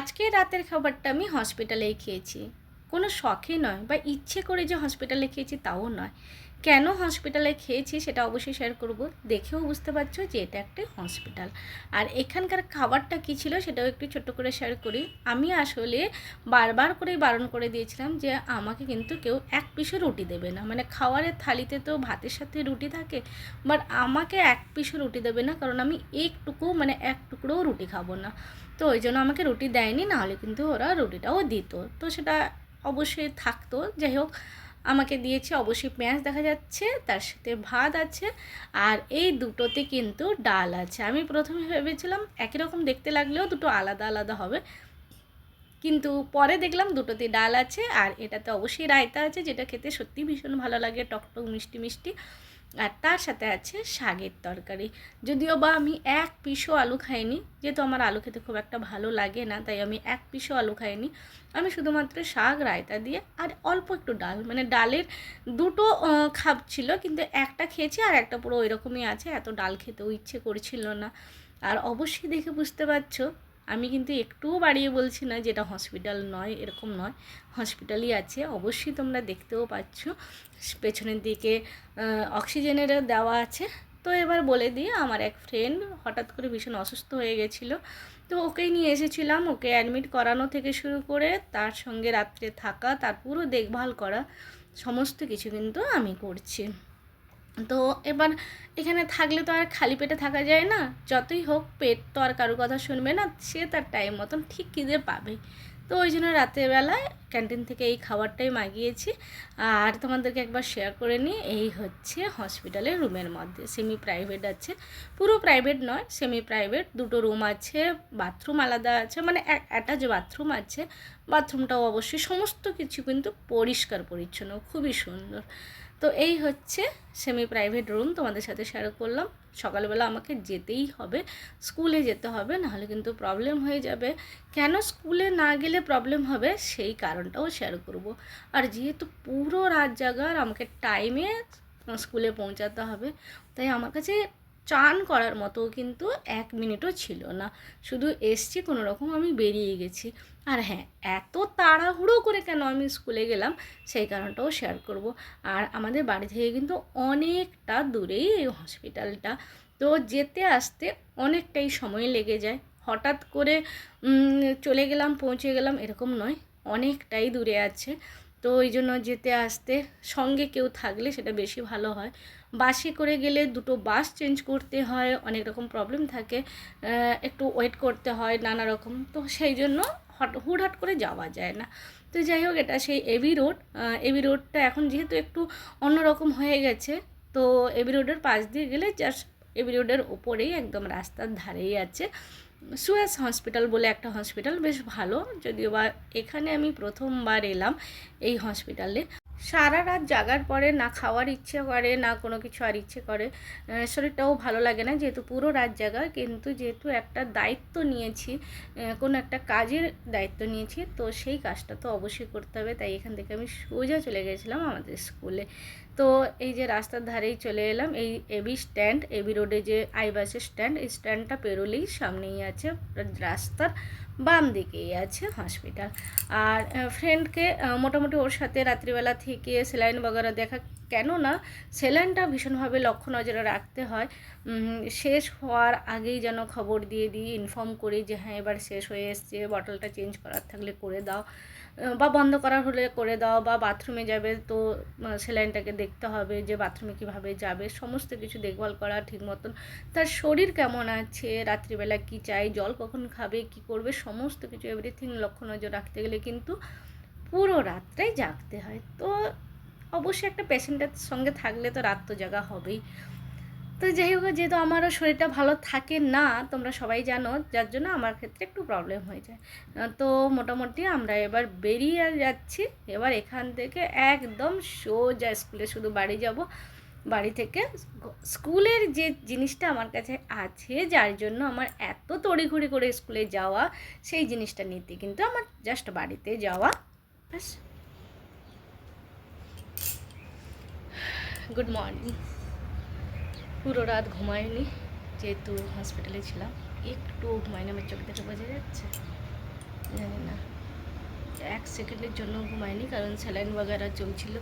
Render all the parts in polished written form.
আজকে রাতের খাবারটা আমি হসপিটালেই খেয়েছি। কোনো শখে নয় বা ইচ্ছে করে যে হসপিটালে খেয়েছি তাও নয়। কেন হসপিটালে খেয়েছি সেটা অবশ্যই শেয়ার করব। দেখেও বুঝতে পারছো যে এটা একটা হসপিটাল। আর এখানকার খাবারটা কী ছিল সেটাও একটু ছোট্ট করে শেয়ার করি। আমি আসলে বারবার করেই বারণ করে দিয়েছিলাম যে আমাকে কিন্তু কেউ এক পিসও রুটি দেবে না। মানে খাওয়ারের থালিতে তো ভাতের সাথে রুটি থাকে, বাট আমাকে এক পিসও রুটি দেবে না, কারণ আমি এক টুকরোও রুটি খাবো না। তো ওই জন্য আমাকে রুটি দেয়নি, নাহলে কিন্তু ওরা রুটিটাও দিত। তো সেটা অবশ্যই থাকতো। যাই হোক, আমাকে দিয়েছে। অবশ্যই পেঁয়াজ দেখা যাচ্ছে, তার সাথে ভাত আছে, আর এই দুটোতে কিন্তু ডাল আছে। আমি প্রথমে ভেবেছিলাম একই রকম দেখতে লাগলেও দুটো আলাদা আলাদা হবে, কিন্তু পরে দেখলাম দুটোতেই ডাল আছে, আর এটাতে অবশ্যই রায়তা আছে, যেটা খেতে সত্যিই ভীষণ ভালো লাগে, টকটক মিষ্টি মিষ্টি। আর তার সাথে আছে শাকের তরকারি। যদিও বা আমি এক পিসও আলু খাইনি, যেহেতু আমার আলু খেতে খুব একটা ভালো লাগে না, তাই আমি এক পিসও আলু খাইনি। আমি শুধুমাত্র শাক রায়তা দিয়ে আর অল্প একটু ডাল, মানে ডালের দুটো খাপ ছিল, কিন্তু একটা খেয়েছি আর একটা পুরো ওই রকমই আছে। এত ডাল খেতেও ইচ্ছে করছিল না। আর অবশ্যই দেখে বুঝতে পারছো আমি কিন্তু একটুও বাড়িয়ে বলছি না যেটা হসপিটাল নয়, এরকম নয়, হসপিটালই আছে। অবশ্যই তোমরা দেখতেও পাচ্ছ পেছনের দিকে অক্সিজেনেরও দেওয়া আছে। তো এবার বলে দিয়ে, আমার এক ফ্রেন্ড হঠাৎ করে ভীষণ অসুস্থ হয়ে গেছিলো, তো ওকেই নিয়ে এসেছিলাম। ওকে অ্যাডমিট করানো থেকে শুরু করে তার সঙ্গে রাত্রে থাকা, তার পুরো দেখভাল করা, সমস্ত কিছু কিন্তু আমি করছি। তো এবার এখানে থাকলে তো আর খালি পেটে থাকা যায় না। যতই হোক, পেট তো আর কারো কথা শুনবে না, সে তার টাইম মতন ঠিক খিদে পাবে। তো ওই জন্য রাত্রেবেলায় ক্যান্টিন থেকে এই খাবারটাই মাগিয়েছি। আর তোমাদেরকে একবার শেয়ার করে নিই, এই হচ্ছে হসপিটালের রুমের মধ্যে। সেমি প্রাইভেট আছে, পুরো প্রাইভেট নয়, সেমি প্রাইভেট। দুটো রুম আছে, বাথরুম আলাদা আছে, মানে অ্যাটাচ বাথরুম আছে। বাথরুমটাও অবশ্যই সমস্ত কিছু কিন্তু পরিষ্কার পরিচ্ছন্ন, খুবই সুন্দর। তো এই হচ্ছে সেমি প্রাইভেট রুম, তোমাদের সাথে শেয়ার করলাম। সকালবেলা আমাকে যেতেই হবে, স্কুলে যেতে হবে, নাহলে কিন্তু প্রবলেম হয়ে যাবে। কেন স্কুলে না গেলে প্রবলেম হবে সেই কারণটাও শেয়ার করব। আর যেহেতু পুরো রাত জাগার, আমাকে টাইমে স্কুলে পৌঁছাতে হবে, তাই আমার কাছে চান করার মতো কিন্তু 1 মিনিটও ছিল না। শুধু এসছি, কোনো রকম আমি বেরিয়ে গেছি। আর হ্যাঁ, এত তাড়াহুড়ো করে কেন আমি স্কুলে গেলাম সেই কারণটাও শেয়ার করব। আর আমাদের বাড়ি থেকে কিন্তু অনেকটা দূরেই এই হসপিটালটা, তো যেতে আসতে অনেকটাই সময় লেগে যায়। হঠাৎ করে চলে গেলাম, পৌঁছে গেলাম, এরকম নয়, অনেকটাই দূরে আছে। তো ওই জন্য যেতে আসতে সঙ্গে কেউ থাকলে সেটা বেশি ভালো হয়। বাসে করে গেলে দুটো বাস চেঞ্জ করতে হয়, অনেক রকম প্রবলেম থাকে, একটু ওয়েট করতে হয় নানা রকম, তো সেই জন্য হুটহাট করে যাওয়া যায় না। তো যাই হোক, এটা সেই এবি রোড। এবি রোডটা এখন যেহেতু একটু অন্যরকম হয়ে গেছে, তো এবি রোডের পাশ দিয়ে গেলে জাস্ট এবি রোডের ওপরেই একদম রাস্তার ধারেই আছে সুয়েজ হসপিটাল বলে একটা হসপিটাল, বেশ ভালো। যদিও বা এখানে আমি প্রথমবার এলাম এই হসপিটালে। সারা রাত জাগার পরে না খাওয়ার ইচ্ছে করে, না কোনো কিছু আর ইচ্ছে করে, শরীরটাও ভালো লাগে না, যেহেতু পুরো রাত জাগা। কিন্তু যেহেতু একটা দায়িত্ব নিয়েছি, কোনো একটা কাজের দায়িত্ব নিয়েছি, তো সেই কাজটা তো অবশ্যই করতে হবে। তাই এখান থেকে আমি সোজা চলে গেছিলাম আমাদের স্কুলে। তো এই যে রাস্তার ধারেই চলে এলাম, এই এবি স্ট্যান্ড, এবি রোডে যে আই বাসের স্ট্যান্ড, এই স্ট্যান্ডটা পেরোলেই সামনেই আছে, রাস্তার বাম দিকেই আছে হসপিটাল। আর ফ্রেন্ডকে মোটামুটি ওর সাথে রাত্রিবেলা থেকে সেলাইন বগেরা দেখা, কেননা সেলাইনটা ভীষণভাবে লক্ষ্য নজরে রাখতে হয়। শেষ হওয়ার আগেই যেন খবর দিয়ে দিই, ইনফর্ম করি যে হ্যাঁ এবার শেষ হয়ে এসছে, বটলটা চেঞ্জ করার থাকলে করে দাও, বা বন্ধ করার হলে করে দাও, বা বাথরুমে যাবে তো সেলাইনটাকে দেখতে হবে যে বাথরুমে কীভাবে যাবে, সমস্ত কিছু দেখভাল করা ঠিক মতন। তার শরীর কেমন আছে, রাত্রিবেলা কী চাই, জল কখন খাবে, কি করবে, সমস্ত কিছু এভরিথিং লক্ষ্য নজর রাখতে গেলে কিন্তু পুরো রাতটাই জাগতে হয়। তো অবশ্যই একটা পেশেন্টের সঙ্গে থাকলে তো রাত তো জাগা হবেই। তো যাই হোক, যেহেতু আমারও শরীরটা ভালো থাকে না, তোমরা সবাই জানো, যার জন্য আমার ক্ষেত্রে একটু প্রবলেম হয়ে যায়। তো মোটামুটি আমরা এবার বেরিয়ে যাচ্ছি। এবার এখান থেকে একদম সোজা স্কুলে, শুধু বাড়ি যাব। বাড়ি থেকে স্কুলের যে জিনিসটা আমার কাছে আছে, যার জন্য আমার এত তড়িঘড়ি করে স্কুলে যাওয়া, সেই জিনিসটা নিতে কিন্তু আমার জাস্ট বাড়িতে যাওয়া ব্যাস। Good morning. পুরো রাত ঘুমায়নি, যেহেতু হসপিটালে ছিলাম। একটু ঘুমায়নি, আমার চোখ দেখে বোঝা যাচ্ছে। এক সেকেন্ডের জন্য ঘুমায়নি, কারণ স্যালাইন বাগেরা চলছিল,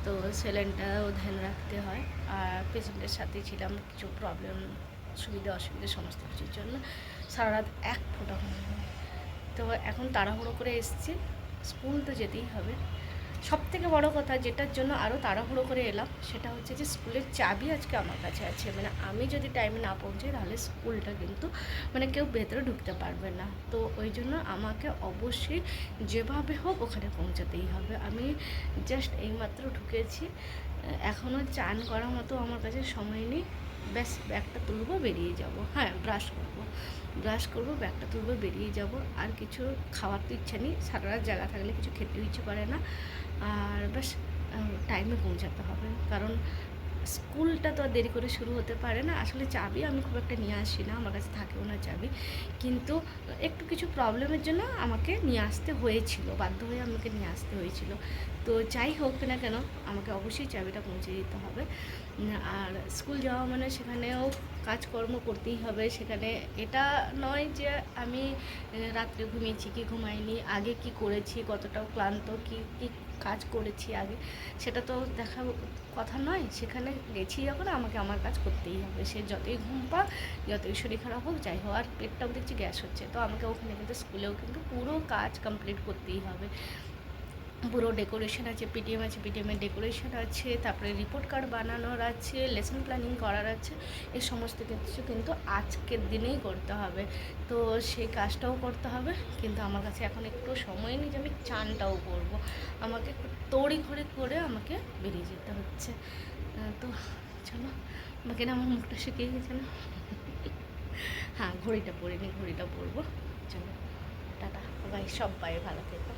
তো স্যালাইনটাও ধ্যান রাখতে হয়। আর পেশেন্টের সাথে ছিলাম, কিছু প্রবলেম, সুবিধা অসুবিধা সমস্ত কিছুর জন্য সারা রাত এক ফোঁটা ঘুমাইনি। তো এখন তাড়াহুড়ো করে এসেছি, স্কুল তো যেতেই হবে। সব থেকে বড়ো কথা, যেটার জন্য আরও তাড়াহুড়ো করে এলাম, সেটা হচ্ছে যে স্কুলের চাবি আজকে আমার কাছে আছে। মানে আমি যদি টাইমে না পৌঁছাই তাহলে স্কুলটা কিন্তু মানে কেউ ভেতরে ঢুকতে পারবে না। তো ওই জন্য আমাকে অবশ্যই যেভাবে হোক ওখানে পৌঁছাতেই হবে। আমি জাস্ট এইমাত্র ঢুকেছি, এখনও চান করার মতো আমার কাছে সময় নেই। ব্যাস ব্যাগটা তুলবো, বেরিয়ে যাব। হ্যাঁ, ব্রাশ করবো, ব্যাগটা তুলবো, বেরিয়ে যাব। আর কিছু খাওয়ার তো ইচ্ছা নেই, সারা রাত জায়গা থাকলে কিছু খেতেও ইচ্ছে করে না। আর ব্যাস টাইমে পৌঁছাতে হবে, কারণ স্কুলটা তো আর দেরি করে শুরু হতে পারে না। আসলে চাবি আমি খুব একটা নিয়ে আসি না, আমার কাছে থাকেও না চাবি, কিন্তু একটু কিছু প্রবলেমের জন্য আমাকে নিয়ে আসতে হয়েছিল, বাধ্য হয়ে আমাকে নিয়ে আসতে হয়েছিল। তো যাই হোক না কেন, আমাকে অবশ্যই চাবিটা পৌঁছে দিতে হবে। আর স্কুল যাওয়া মানে সেখানেও কাজকর্ম করতেই হবে। সেখানে এটা নয় যে আমি রাত্রে ঘুমিয়েছি কি ঘুমাইনি, আগে কি করেছি, কতটাও ক্লান্ত, কি কি কাজ করেছি আগে, সেটা তো দেখা কথা নয়। সেখানে গেছি যখন, আমাকে আমার কাজ করতেই হবে, সে যতই ঘুম পাক, যতই শরীর খারাপ হোক, যাই হোক। আর পেটটাও দেখছি গ্যাস হচ্ছে, তো আমাকে ওখানে কিন্তু স্কুলেও কিন্তু পুরো কাজ কমপ্লিট করতেই হবে। পুরো ডেকোরেশন আছে, পিটিএম আছে, পিটিএমের ডেকোরেশন আছে, তারপরে রিপোর্ট কার্ড বানানোর আছে, লেসন প্ল্যানিং করার আছে। এই সমস্ত কিছু কিন্তু আজকের দিনেই করতে হবে। তো সেই কাজটাও করতে হবে, কিন্তু আমার কাছে এখন একটু সময় নেই যে আমি চানটাও করবো। আমাকে একটু তড়িঘড়ি করে আমাকে বেরিয়ে যেতে হচ্ছে। তো চলো, আমাকে না আমার মুখটা শুকিয়ে গেছে না। হ্যাঁ, ঘড়িটা পরিনি, ঘড়িটা পরবো। চলো, টাটা, বাই, সব বাই, ভালো থেকো।